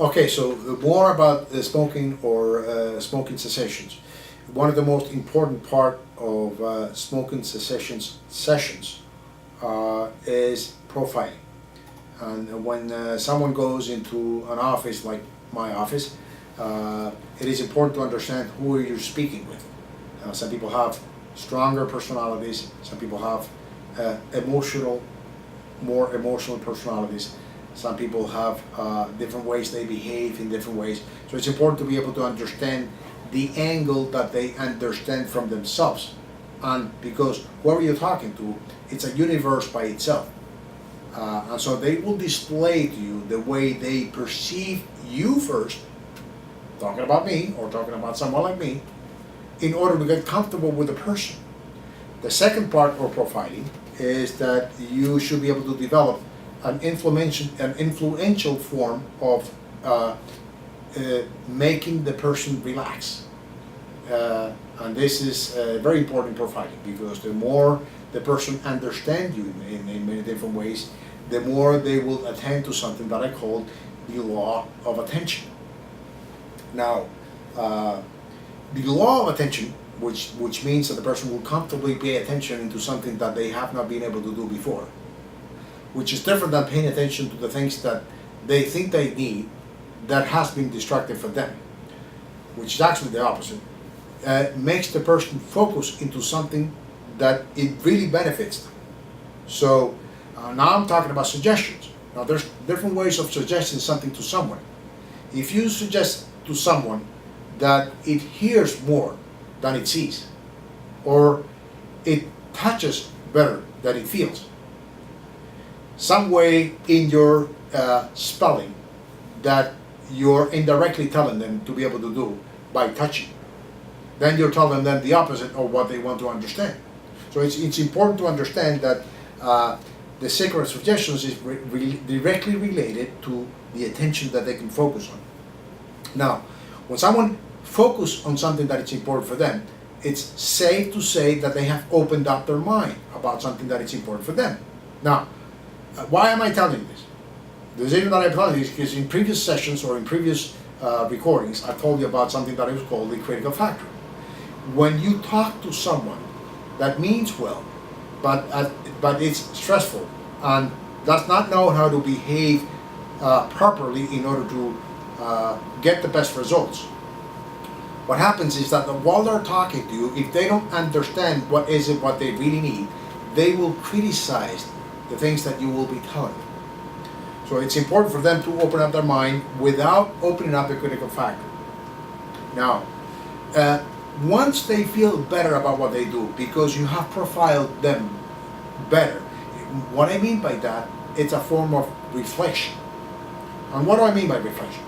Okay, so more about smoking or smoking cessations. One of the most important part of smoking cessations sessions is profiling. And when someone goes into an office like my office, it is important to understand who you're speaking with. Some people have stronger personalities. Some people have more emotional personalities. Some people have different ways they behave in different ways. So it's important to be able to understand the angle that they understand from themselves. And because whoever you're talking to, it's a universe by itself. And so they will display to you the way they perceive you first, talking about me or talking about someone like me, in order to get comfortable with the person. The second part of profiling is that you should be able to develop an influential form of making the person relax. And this is very important in profiling, because the more the person understands you in many different ways, the more they will attend to something that I call the law of attention. Now, the law of attention, which means that the person will comfortably pay attention into something that they have not been able to do before, which is different than paying attention to the things that they think they need that has been destructive for them, which is actually the opposite, makes the person focus into something that it really benefits them. So now I'm talking about suggestions. Now there's different ways of suggesting something to someone. If you suggest to someone that it hears more than it sees, or it touches better than it feels, some way in your spelling that you're indirectly telling them to be able to do by touching, then you're telling them the opposite of what they want to understand. So it's important to understand that the sacred suggestions is directly related to the attention that they can focus on. Now, when someone focuses on something that is important for them, it's safe to say that they have opened up their mind about something that is important for them. Now, why am I telling this? The reason that I'm telling you is because in previous sessions or in previous recordings, I told you about something that is called the critical factor. When you talk to someone that means well, but it's stressful and does not know how to behave properly in order to get the best results, what happens is that while they're talking to you, if they don't understand what they really need, they will criticize the things that you will be telling them. So it's important for them to open up their mind without opening up the critical factor. Now, once they feel better about what they do, because you have profiled them better, what I mean by that, it's a form of reflection. And what do I mean by reflection?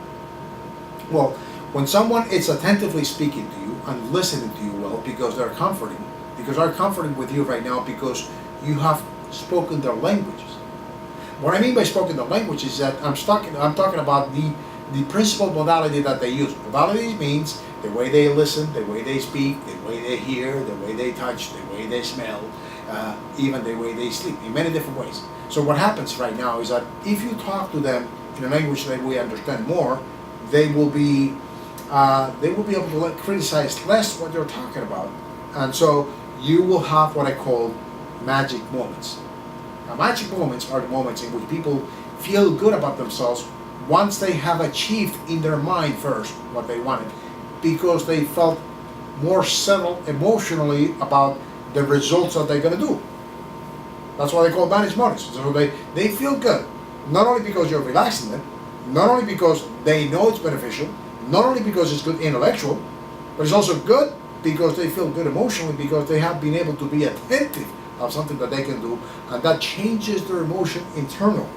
Well, when someone is attentively speaking to you and listening to you well, because they're comforting with you right now because you have spoken their languages. What I mean by spoken their language is that I'm talking about the principal modality that they use. Modality means the way they listen, the way they speak, the way they hear, the way they touch, the way they smell, even the way they sleep, in many different ways. So what happens right now is that if you talk to them in a language that we understand more, they will be able to criticize less what you're talking about, and so you will have what I call magic moments. Now, magic moments are the moments in which people feel good about themselves once they have achieved in their mind first what they wanted, because they felt more settled emotionally about the results that they're going to do. That's why they call managed moments. So they feel good, not only because you're relaxing them, not only because they know it's beneficial, not only because it's good intellectual, but it's also good because they feel good emotionally, because they have been able to be attentive of something that they can do, and that changes their emotion internally.